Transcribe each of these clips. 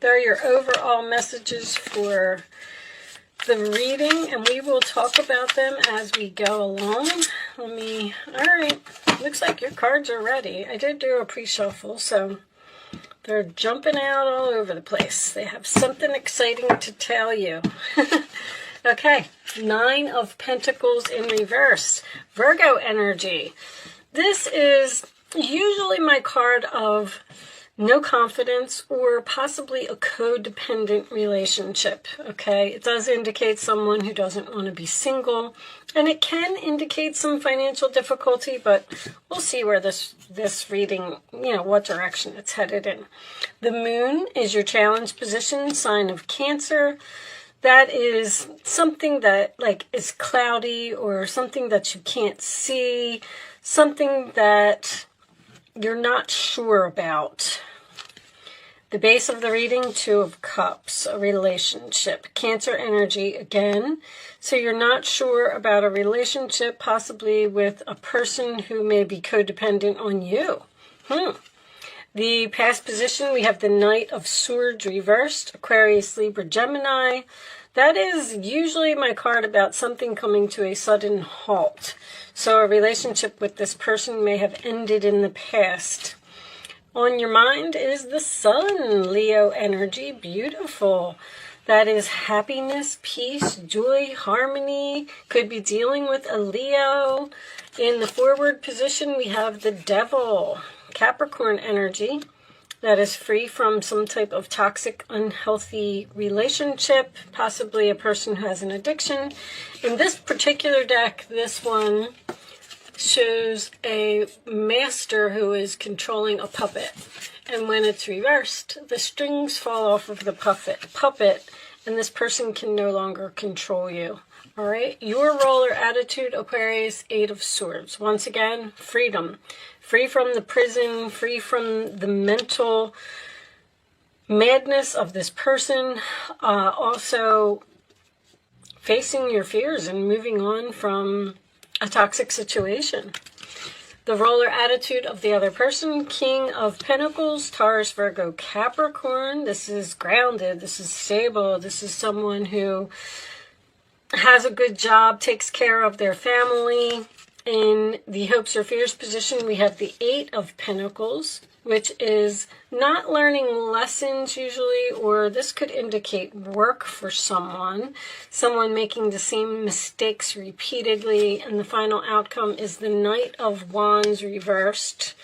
There are your overall messages for the reading, and we will talk about them as we go along. All right, looks like your cards are ready. I did do a pre-shuffle, so they're jumping out all over the place. They have something exciting to tell you. Okay, 9 of Pentacles in reverse, Virgo energy. This is usually my card of no confidence or possibly a codependent relationship, okay? It does indicate someone who doesn't want to be single, and it can indicate some financial difficulty, but we'll see where this reading, what direction it's headed in. The moon is your challenge position, sign of Cancer. That is something that is cloudy or something that you can't see, something that you're not sure about. The base of the reading, 2 of Cups, a relationship. Cancer energy again. So you're not sure about a relationship, possibly with a person who may be codependent on you. The past position, we have the Knight of Swords reversed, Aquarius, Libra, Gemini. That is usually my card about something coming to a sudden halt. So a relationship with this person may have ended in the past. On your mind is the Sun, Leo energy, beautiful. That is happiness, peace, joy, harmony. Could be dealing with a Leo. In the forward position, we have the Devil, Capricorn energy. That is free from some type of toxic, unhealthy relationship, possibly a person who has an addiction. In this particular deck, this one shows a master who is controlling a puppet. And when it's reversed, the strings fall off of the puppet, and this person can no longer control you. All right, your role or attitude, Aquarius, 8 of Swords. Once again, freedom. Free from the prison, free from the mental madness of this person. Also, facing your fears and moving on from a toxic situation. The role or attitude of the other person, King of Pentacles, Taurus, Virgo, Capricorn. This is grounded. This is stable. This is someone who has a good job, takes care of their family. In the hopes or fears position, we have the 8 of Pentacles, which is not learning lessons usually, or this could indicate work for someone making the same mistakes repeatedly, and the final outcome is the Knight of Wands reversed.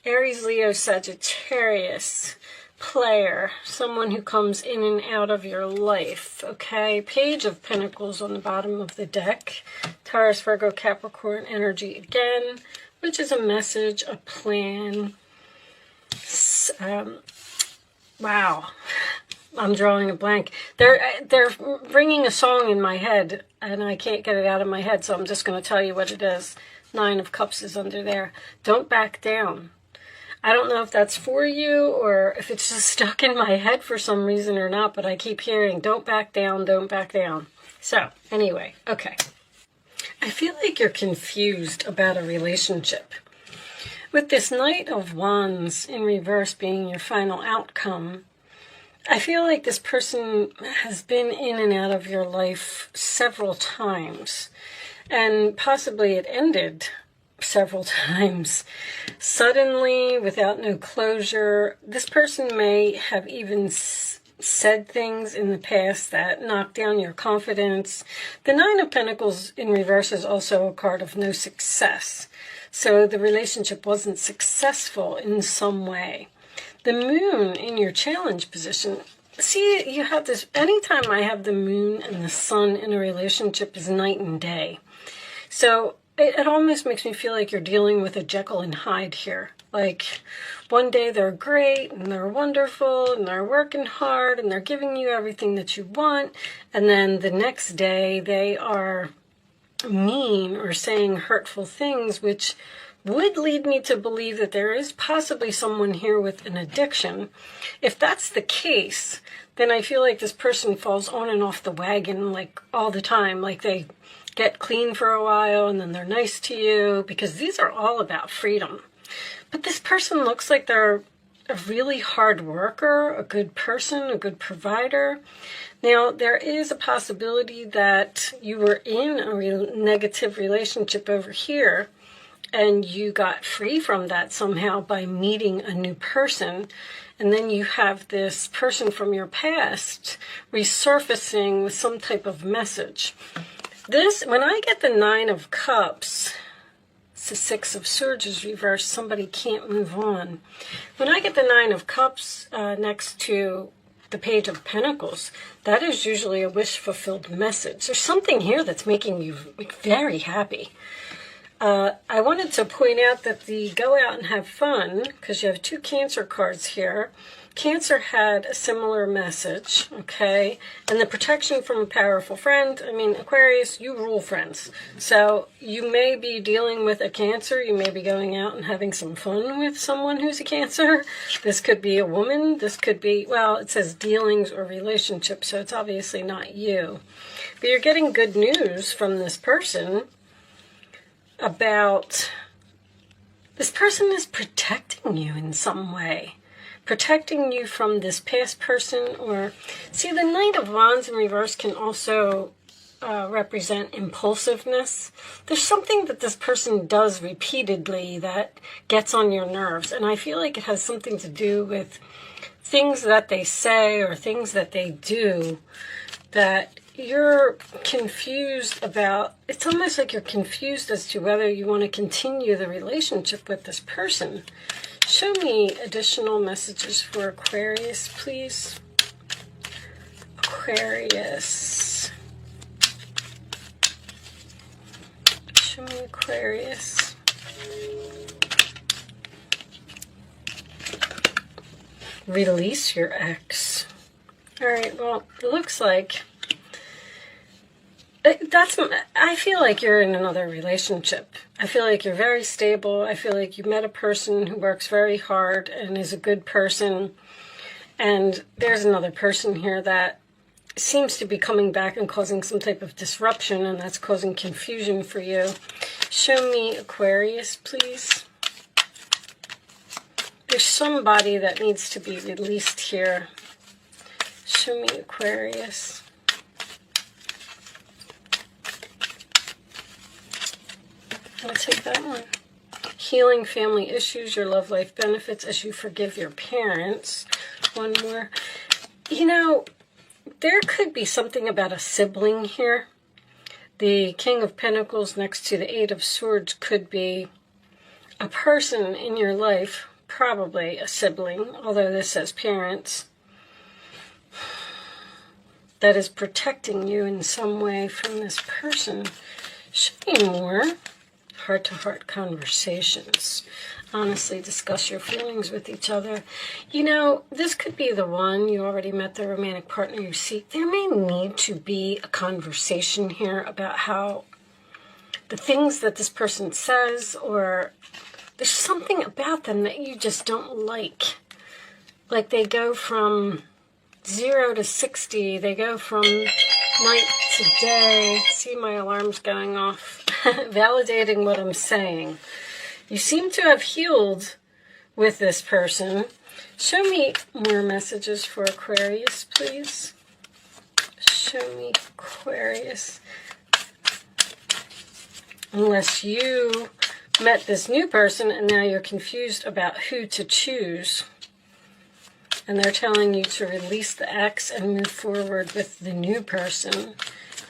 Aries, Leo, Sagittarius, player, someone who comes in and out of your life, okay? Page of Pentacles on the bottom of the deck. Taurus, Virgo, Capricorn energy again, which is a message, a plan. Wow, I'm drawing a blank. They're bringing a song in my head, and I can't get it out of my head, so I'm just going to tell you what it is. 9 of Cups is under there. Don't back down. I don't know if that's for you or if it's just stuck in my head for some reason or not, but I keep hearing, don't back down, don't back down. So, anyway, okay. I feel like you're confused about a relationship. With this Knight of Wands in reverse being your final outcome, I feel like this person has been in and out of your life several times, and possibly it ended several times suddenly, without no closure. This person may have even said things in the past that knocked down your confidence. The 9 of Pentacles in reverse is also a card of no success. So the relationship wasn't successful in some way. The moon in your challenge position. See, you have this, anytime I have the moon and the sun in a relationship is night and day. So it almost makes me feel like you're dealing with a Jekyll and Hyde here. Like, one day they're great and they're wonderful and they're working hard and they're giving you everything that you want. And then the next day they are mean or saying hurtful things, which would lead me to believe that there is possibly someone here with an addiction. If that's the case, then I feel like this person falls on and off the wagon like all the time. Like they get clean for a while and then they're nice to you, because these are all about freedom. But this person looks like they're a really hard worker, a good person, a good provider. Now, there is a possibility that you were in a negative relationship over here, and you got free from that somehow by meeting a new person. And then you have this person from your past resurfacing with some type of message. This, when I get the Nine of Cups, it's the Six of Swords is reversed, somebody can't move on. When I get the Nine of Cups next to the Page of Pentacles, that is usually a wish-fulfilled message. There's something here that's making you very happy. I wanted to point out that the go out and have fun, because you have two Cancer cards here. Cancer had a similar message, okay? And the protection from a powerful friend. I mean, Aquarius, you rule friends. So you may be dealing with a Cancer. You may be going out and having some fun with someone who's a Cancer. This could be a woman. This could be, well, it says dealings or relationships, so it's obviously not you. But you're getting good news from this person about this person is protecting you in some way. Protecting you from this past person, or see, the Knight of Wands in reverse can also represent impulsiveness. There's something that this person does repeatedly that gets on your nerves, and I feel like it has something to do with things that they say or things that they do that you're confused about. It's almost like you're confused as to whether you want to continue the relationship with this person. Show me additional messages for Aquarius, please. Aquarius. Show me Aquarius. Release your ex. All right, well, it looks like I feel like you're in another relationship. I feel like you're very stable. I feel like you met a person who works very hard and is a good person. And there's another person here that seems to be coming back and causing some type of disruption, and that's causing confusion for you. Show me Aquarius, please. There's somebody that needs to be released here. Show me Aquarius. I'll take that one. Healing family issues, your love life benefits as you forgive your parents. One more. You know, there could be something about a sibling here. The King of Pentacles next to the Eight of Swords could be a person in your life, probably a sibling, although this says parents, that is protecting you in some way from this person. Show me more. Heart-to-heart conversations. Honestly, discuss your feelings with each other. You know, this could be the one. You already met the romantic partner you seek. There may need to be a conversation here about how the things that this person says, or there's something about them that you just don't like. Like they go from 0 to 60. They go from night to day. See, my alarm's going off. Validating what I'm saying. You seem to have healed with this person. Show me more messages for Aquarius, please. Show me Aquarius. Unless you met this new person and now you're confused about who to choose. And they're telling you to release the ex and move forward with the new person.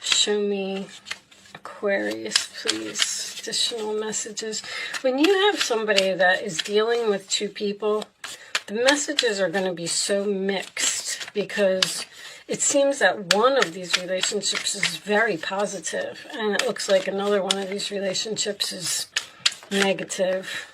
Show me Aquarius, please. Additional messages. When you have somebody that is dealing with two people, the messages are going to be so mixed because it seems that one of these relationships is very positive, and it looks like another one of these relationships is negative.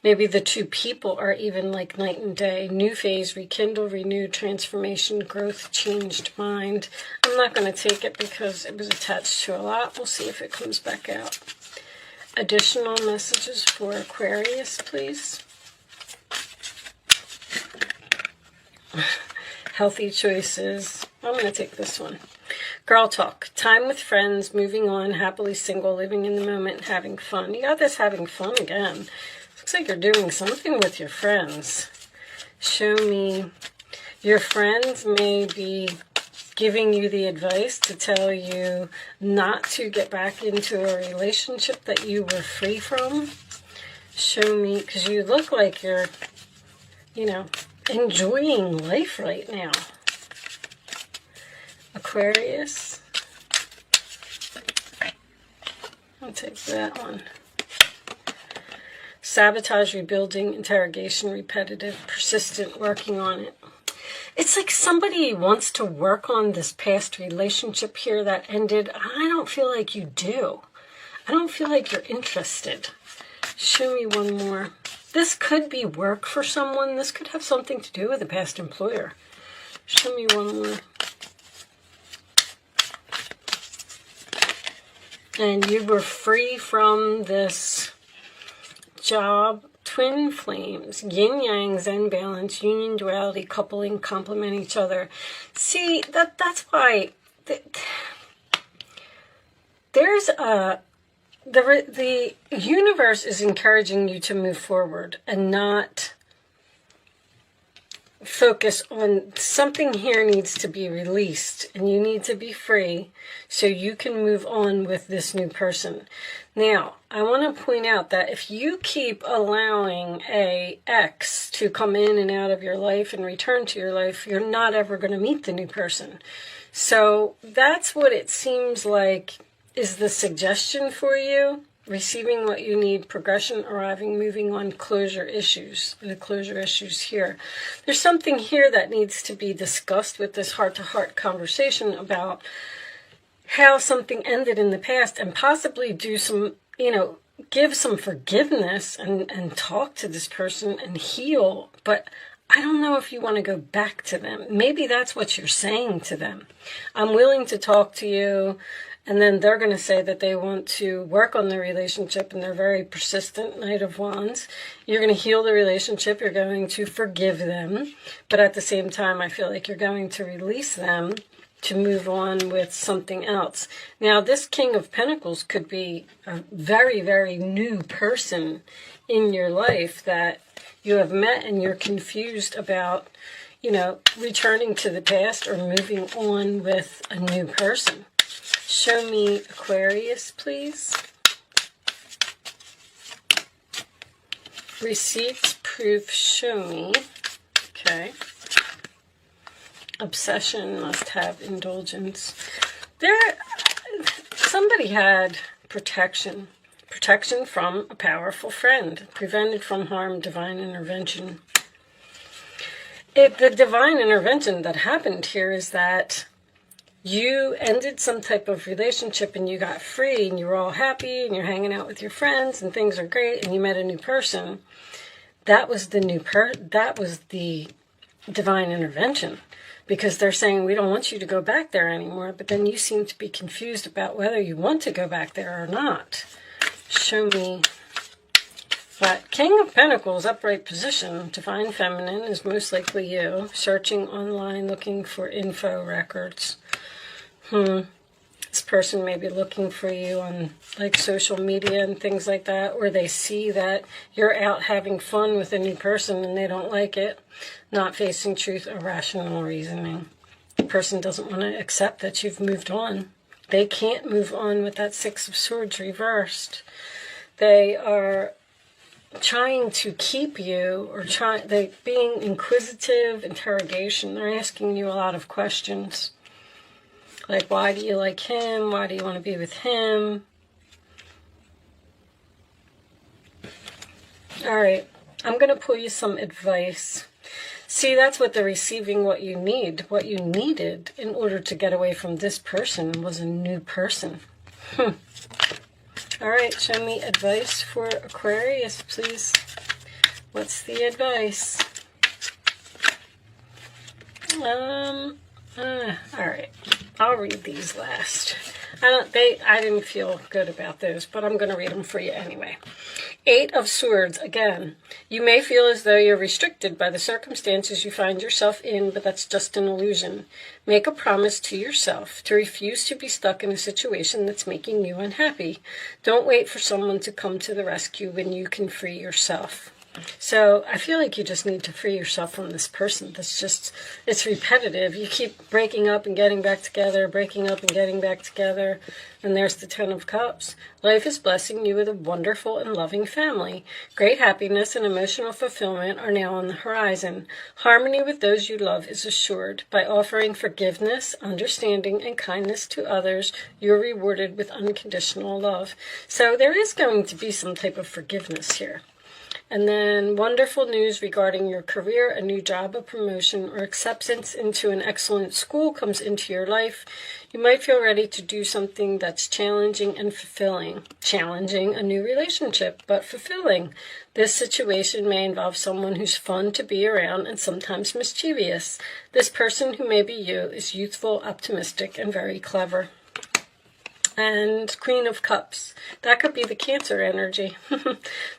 Maybe the two people are even like night and day. New phase, rekindle, renew, transformation, growth, changed mind. I'm not going to take it because it was attached to a lot. We'll see if it comes back out. Additional messages for Aquarius, please. Healthy choices. I'm going to take this one. Girl talk. Time with friends, moving on, happily single, living in the moment, having fun. You got this having fun again. Looks like you're doing something with your friends. Show me your friends may be giving you the advice to tell you not to get back into a relationship that you were free from. Show me, because you look like you're, you know, enjoying life right now. Aquarius. I'll take that one. Sabotage, rebuilding, interrogation, repetitive, persistent, working on it. It's like somebody wants to work on this past relationship here that ended. I don't feel like you do. I don't feel like you're interested. Show me one more. This could be work for someone. This could have something to do with a past employer. Show me one more. And you were free from this job. Twin flames, yin-yang, zen balance, union, duality, coupling, complement each other. See, that's why there's the universe is encouraging you to move forward and not focus on something. Here needs to be released and you need to be free so you can move on with this new person. Now, I want to point out that if you keep allowing a ex to come in and out of your life and return to your life, you're not ever going to meet the new person. So that's what it seems like is the suggestion for you. Receiving what you need, progression, arriving, moving on, closure issues. The closure issues here. There's something here that needs to be discussed with this heart-to-heart conversation about how something ended in the past and possibly do some, give some forgiveness and talk to this person and heal. But I don't know if you want to go back to them. Maybe that's what you're saying to them. I'm willing to talk to you. And then they're going to say that they want to work on the relationship and they're very persistent, Knight of Wands. You're going to heal the relationship. You're going to forgive them. But at the same time, I feel like you're going to release them to move on with something else. Now, this King of Pentacles could be a very, very new person in your life that you have met and you're confused about, returning to the past or moving on with a new person. Show me Aquarius, please. Receipts, proof, show me. Okay. Obsession, must have indulgence. Somebody had protection. Protection from a powerful friend. Prevented from harm, divine intervention. The divine intervention that happened here is that you ended some type of relationship and you got free and you were all happy and you're hanging out with your friends and things are great and you met a new person. That was the that was the divine intervention, because they're saying we don't want you to go back there anymore, but then you seem to be confused about whether you want to go back there or not. Show me that King of Pentacles, upright position, divine feminine is most likely you. Searching online, looking for info records. This person may be looking for you on like social media and things like that, or they see that you're out having fun with a new person and they don't like it. Not facing truth or rational reasoning. The person doesn't want to accept that you've moved on. They can't move on with that Six of Swords reversed. They are trying to keep you, or they being inquisitive, interrogation. They're asking you a lot of questions. Like, why do you like him? Why do you want to be with him? All right, I'm going to pull you some advice. See, that's what they're receiving, what you need. What you needed in order to get away from this person was a new person. All right, show me advice for Aquarius, please. What's the advice? All right, I'll read these last. I didn't feel good about those, but I'm going to read them for you anyway. 8 of Swords, again. You may feel as though you're restricted by the circumstances you find yourself in, but that's just an illusion. Make a promise to yourself to refuse to be stuck in a situation that's making you unhappy. Don't wait for someone to come to the rescue when you can free yourself. So I feel like you just need to free yourself from this person. It's repetitive. You keep breaking up and getting back together, breaking up and getting back together. And there's the Ten of Cups. Life is blessing you with a wonderful and loving family. Great happiness and emotional fulfillment are now on the horizon. Harmony with those you love is assured. By offering forgiveness, understanding, and kindness to others, you're rewarded with unconditional love. So there is going to be some type of forgiveness here. And then wonderful news regarding your career, a new job, a promotion, or acceptance into an excellent school comes into your life. You might feel ready to do something that's challenging and fulfilling. Challenging, a new relationship, but fulfilling. This situation may involve someone who's fun to be around and sometimes mischievous. This person, who may be you, is youthful, optimistic, and very clever. And Queen of Cups. That could be the Cancer energy.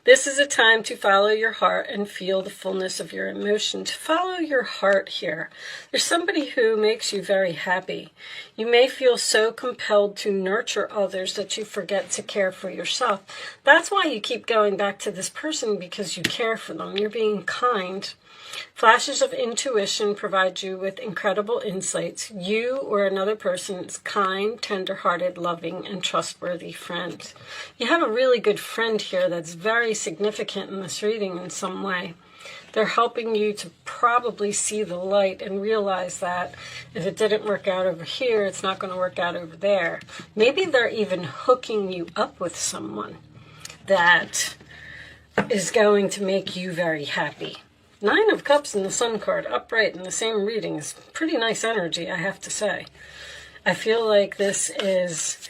This is a time to follow your heart and feel the fullness of your emotions. Follow your heart here. There's somebody who makes you very happy. You may feel so compelled to nurture others that you forget to care for yourself. That's why you keep going back to this person, because you care for them. You're being kind. Flashes of intuition provide you with incredible insights. You or another person is kind, tender-hearted, loving, and trustworthy friend. You have a really good friend here that's very significant in this reading in some way. They're helping you to probably see the light and realize that if it didn't work out over here, it's not going to work out over there. Maybe they're even hooking you up with someone that is going to make you very happy. Nine of Cups and the Sun card upright in the same reading is pretty nice energy, I have to say. I feel like this is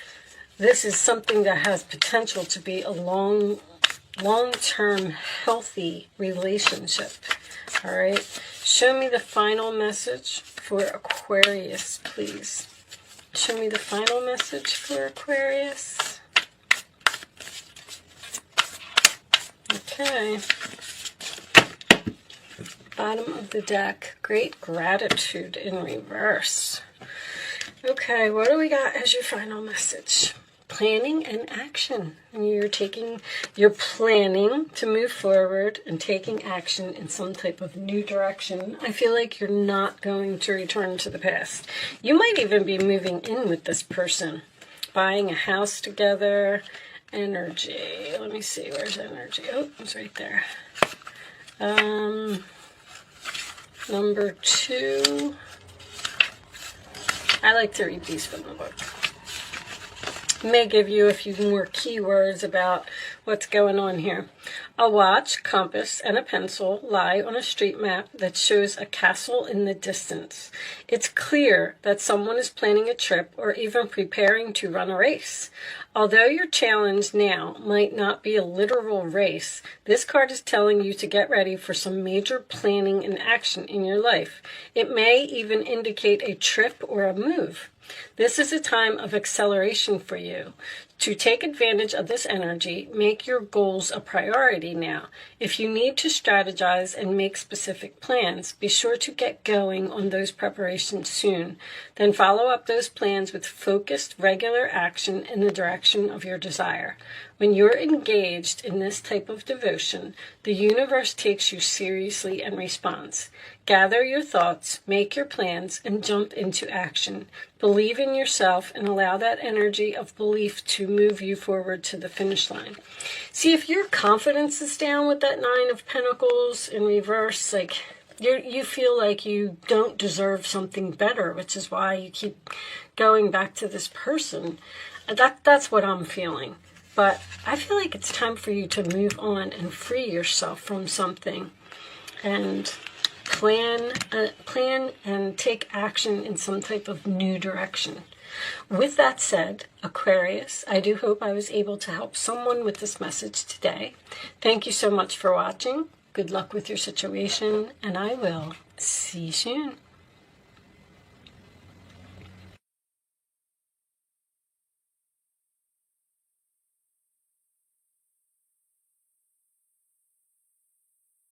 something that has potential to be a long-term healthy relationship. All right. Show me the final message for Aquarius, please. Show me the final message for Aquarius. Okay. Bottom of the deck, great gratitude in reverse. Okay, what do we got as your final message? Planning and action. You're planning to move forward and taking action in some type of new direction. I feel like you're not going to return to the past. You might even be moving in with this person, buying a house together. Energy. Let me see, where's energy? Oh, it's right there. Number 2. I like to read these from the book. It may give you a few more keywords about what's going on here. A watch, compass, and a pencil lie on a street map that shows a castle in the distance. It's clear that someone is planning a trip or even preparing to run a race. Although your challenge now might not be a literal race, this card is telling you to get ready for some major planning and action in your life. It may even indicate a trip or a move. This is a time of acceleration for you. To take advantage of this energy, make your goals a priority now. If you need to strategize and make specific plans, be sure to get going on those preparations soon. Then follow up those plans with focused, regular action in the direction of your desire. When you're engaged in this type of devotion, the universe takes you seriously and responds. Gather your thoughts, make your plans, and jump into action. Believe in yourself and allow that energy of belief to move you forward to the finish line. See, if your confidence is down with that Nine of Pentacles in reverse, like you feel like you don't deserve something better, which is why you keep going back to this person. That's what I'm feeling. But I feel like it's time for you to move on and free yourself from something and plan and take action in some type of new direction. With that said, Aquarius, I do hope I was able to help someone with this message today. Thank you so much for watching. Good luck with your situation, and I will see you soon.